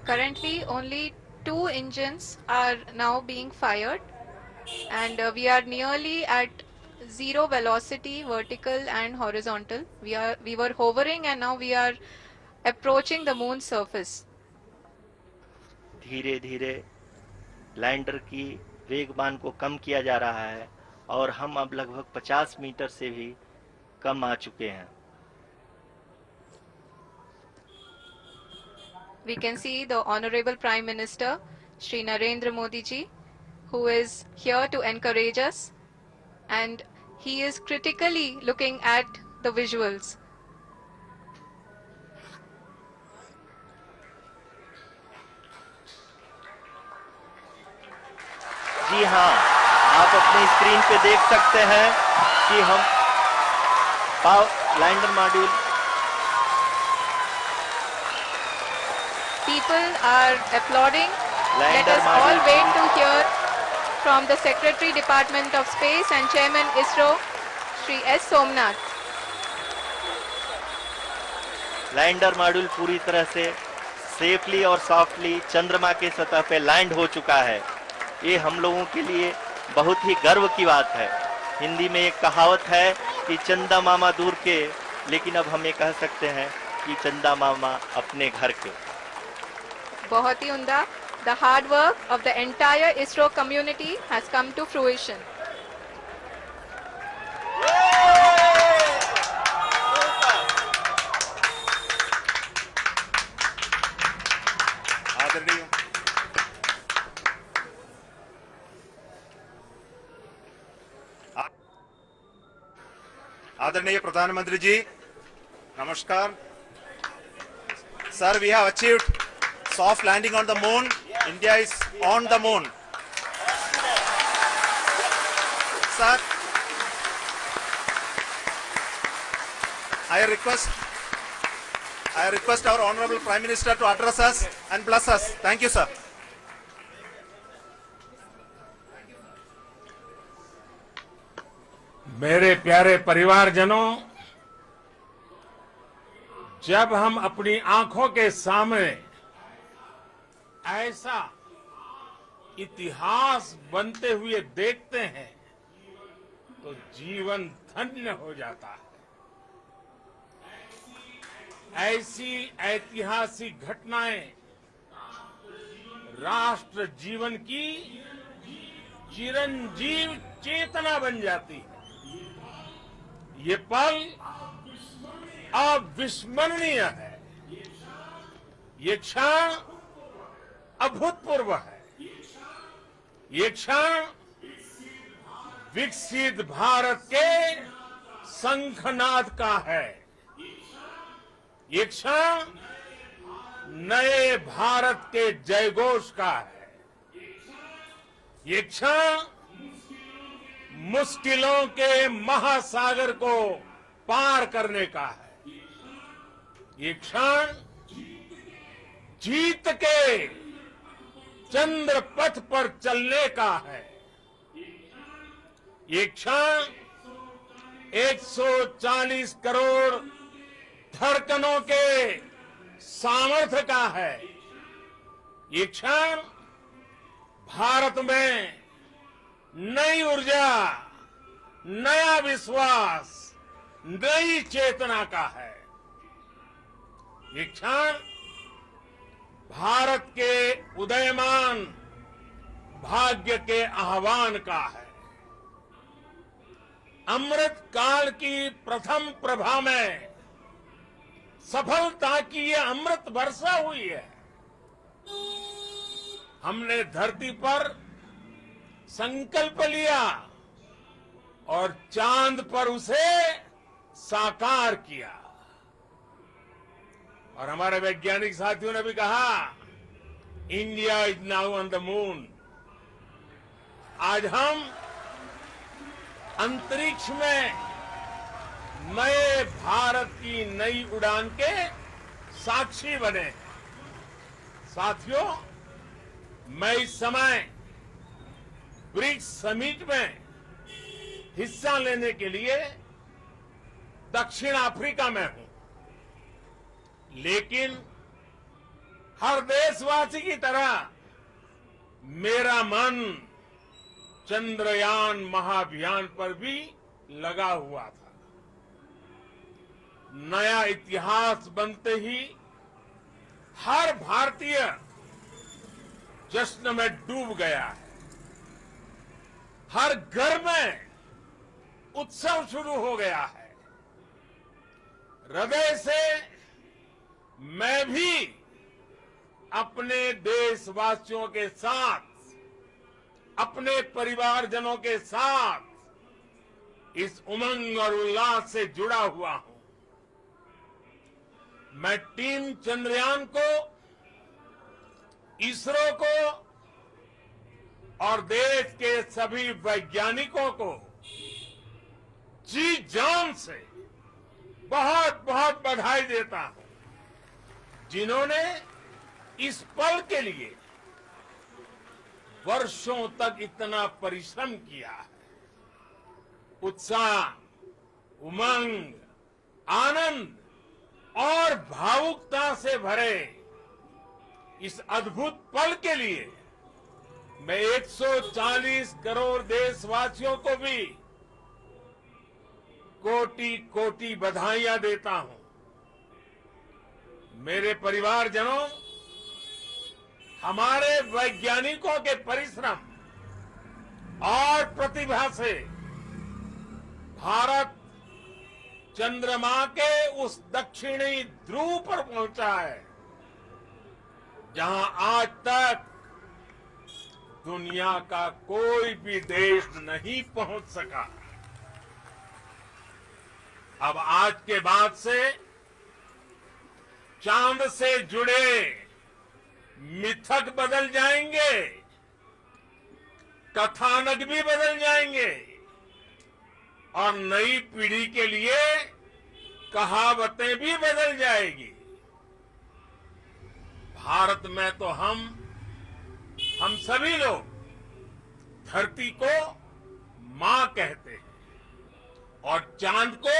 Currently, only 2 engines are now being fired, and we are nearly at zero velocity, vertical and horizontal. We were hovering, and now we are approaching the moon's surface. धीरे धीरे lander की वेगमान को कम किया जा रहा है और हम अब लगभग 50 मीटर से भी कम आ चुके हैं. We can see the Honorable Prime Minister, Shri Narendra Modi ji, who is here to encourage us, and he is critically looking at the visuals. जी हाँ, आप अपनी स्क्रीन पे देख सकते हैं कि हम lander module. People are applauding. Let lander us all module wait to hear from the Secretary, Department of Space and Chairman ISRO, Shri S. Somnath. Lander module पूरी तरह से सेफली और सॉफ्टली चंद्रमा के सतह पे लैंड हो चुका है. ये हम लोगों के लिए बहुत ही गर्व की बात है. हिंदी में एक कहावत है कि चंदा मामा दूर के, लेकिन अब हम ये कह सकते हैं कि चंदा मामा अपने घर के. बहुत ही उम्दा. The hard work of the entire ISRO community has come to fruition. आदरणीय प्रधानमंत्री जी, नमस्कार. Sir, we have achieved soft landing on the moon. India is on the moon. Sir, I request our Honorable Prime Minister to address us and bless us. Thank you, sir. मेरे प्यारे परिवारजनों, जब हम अपनी आंखों के सामने ऐसा इतिहास बनते हुए देखते हैं तो जीवन धन्य हो जाता है. ऐसी ऐतिहासिक घटनाएं राष्ट्र जीवन की चिरंजीव चेतना बन जाती है. ये पल अविस्मरणीय है. ये क्षण अभूतपूर्व है. ये क्षण विकसित भारत के शंखनाद का है. ये क्षण नए भारत के जयघोष का है. ये क्षण मुश्किलों के महासागर को पार करने का है. ये क्षण जीत के चंद्र पथ पर चलने का है. ये क्षण 140 करोड़ धड़कनों के सामर्थ्य का है. ये क्षण भारत में नई ऊर्जा, नया विश्वास, नई चेतना का है. ये क्षण भारत के उदयमान भाग्य के आह्वान का है. अमृत काल की प्रथम प्रभा में सफलता की ये अमृत वर्षा हुई है. हमने धरती पर संकल्प लिया और चांद पर उसे साकार किया. और हमारे वैज्ञानिक साथियों ने भी कहा, India is now on the moon. आज हम अंतरिक्ष में नए भारत की नई उड़ान के साक्षी बने. साथियों, मैं इस समय ब्रिक्स समिट में हिस्सा लेने के लिए दक्षिण अफ्रीका में हूं. लेकिन हर देशवासी की तरह मेरा मन चंद्रयान महाअभियान पर भी लगा हुआ था। नया इतिहास बनते ही हर भारतीय जश्न में डूब गया है। हर घर में उत्सव शुरू हो गया है। हृदय से मैं भी अपने देशवासियों के साथ, अपने परिवारजनों के साथ इस उमंग और उल्लास से जुड़ा हुआ हूं। मैं टीम चंद्रयान को, इसरो को और देश के सभी वैज्ञानिकों को जी जान से बहुत बहुत बधाई देता हूं, जिन्होंने इस पल के लिए वर्षों तक इतना परिश्रम किया है। उत्साह, उमंग, आनंद और भावुकता से भरे इस अद्भुत पल के लिए मैं 140 करोड़ देशवासियों को भी कोटि कोटि बधाइयां देता हूं। मेरे परिवारजनों, हमारे वैज्ञानिकों के परिश्रम और प्रतिभा से भारत चंद्रमा के उस दक्षिणी ध्रुव पर पहुंचा है, जहां आज तक दुनिया का कोई भी देश नहीं पहुंच सका। अब आज के बाद से चांद से जुड़े मिथक बदल जाएंगे, कथानक भी बदल जाएंगे और नई पीढ़ी के लिए कहावतें भी बदल जाएगी। भारत में तो हम सभी लोग धरती को मां कहते हैं और चांद को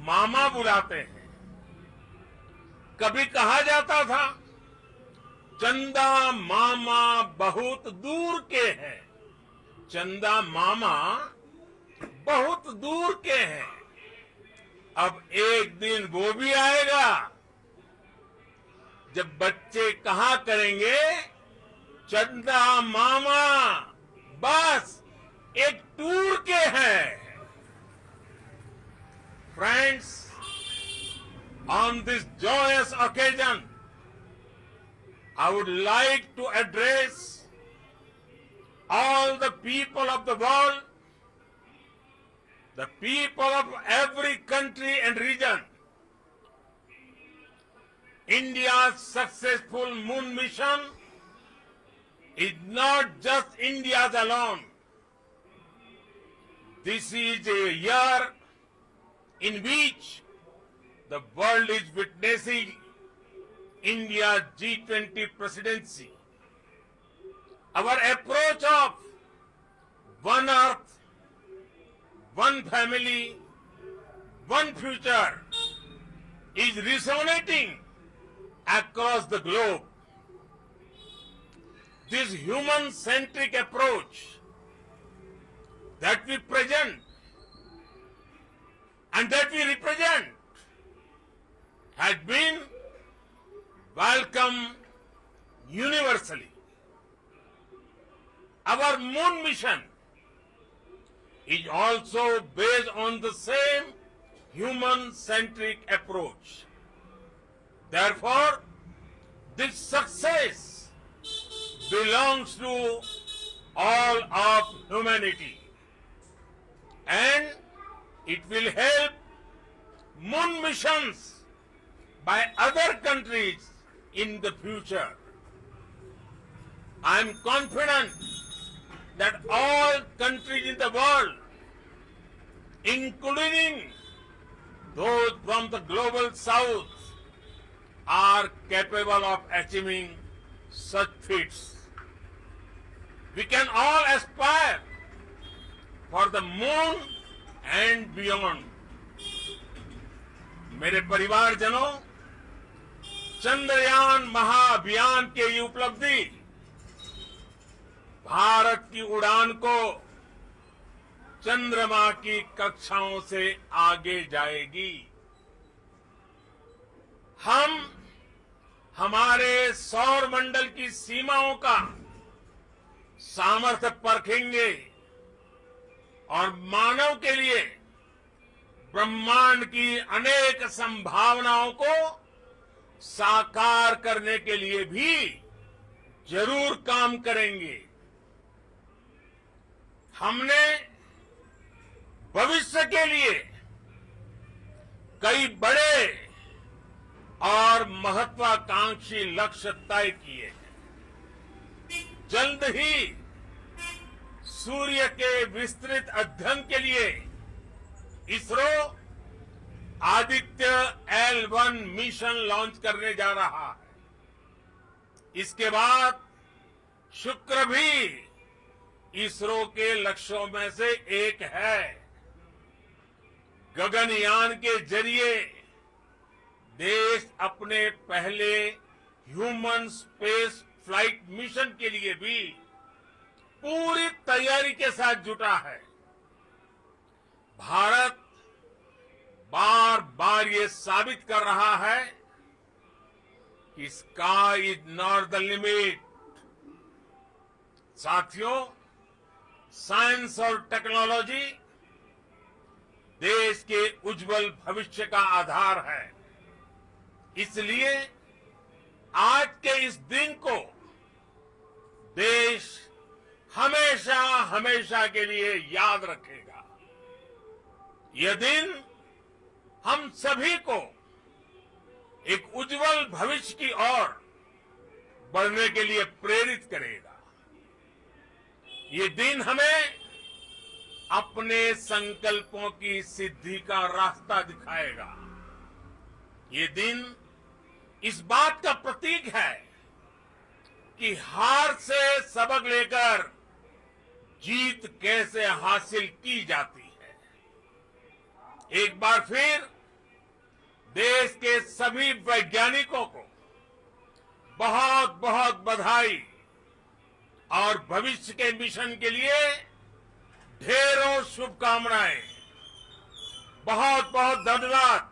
मामा बुलाते हैं। कभी कहा जाता था, चंदा मामा बहुत दूर के हैं। चंदा मामा बहुत दूर के हैं। अब एक दिन वो भी आएगा जब बच्चे कहा करेंगे, चंदा मामा बस एक टूर के हैं। Friends, on this joyous occasion, I would like to address all the people of the world, the people of every country and region. India's successful moon mission is not just India's alone. This is a year in which the world is witnessing India's G20 presidency. Our approach of one earth, one family, one future is resonating across the globe. This human-centric approach that we present and that we represent has been welcomed universally. Our moon mission is also based on the same human-centric approach. Therefore, this success belongs to all of humanity, and it will help moon missions by other countries in the future. I am confident that all countries in the world, including those from the global south, are capable of achieving such feats. We can all aspire for the moon and beyond. मेरे परिवारजनों, चंद्रयान महाअभियान के ये उपलब्धि भारत की उड़ान को चंद्रमा की कक्षाओं से आगे जाएगी। हम हमारे सौर मंडल की सीमाओं का सामर्थ्य परखेंगे और मानव के लिए ब्रह्मांड की अनेक संभावनाओं को साकार करने के लिए भी जरूर काम करेंगे। हमने भविष्य के लिए कई बड़े और महत्वाकांक्षी लक्ष्य तय किए हैं। जल्द ही सूर्य के विस्तृत अध्ययन के लिए ISRO Aditya L1 mission launch करने जा रहा है। इसके बाद शुक्र भी इसरो के लक्ष्यों में से एक है। गगनयान के जरिए देश अपने पहले ह्यूमन स्पेस फ्लाइट मिशन के लिए भी पूरी तैयारी के साथ जुटा है। भारत बार बार ये साबित कर रहा है कि sky is not the limit. साथियों, साइंस और टेक्नोलॉजी देश के उज्जवल भविष्य का आधार है। इसलिए आज के इस दिन को देश हमेशा हमेशा के लिए याद रखेगा। यह दिन हम सभी को एक उज्जवल भविष्य की ओर बढ़ने के लिए प्रेरित करेगा। ये दिन हमें अपने संकल्पों की सिद्धि का रास्ता दिखाएगा। ये दिन इस बात का प्रतीक है कि हार से सबक लेकर जीत कैसे हासिल की जाती है। एक बार फिर देश के सभी वैज्ञानिकों को बहुत बहुत बधाई और भविष्य के मिशन के लिए ढेरों शुभकामनाएं। बहुत बहुत धन्यवाद।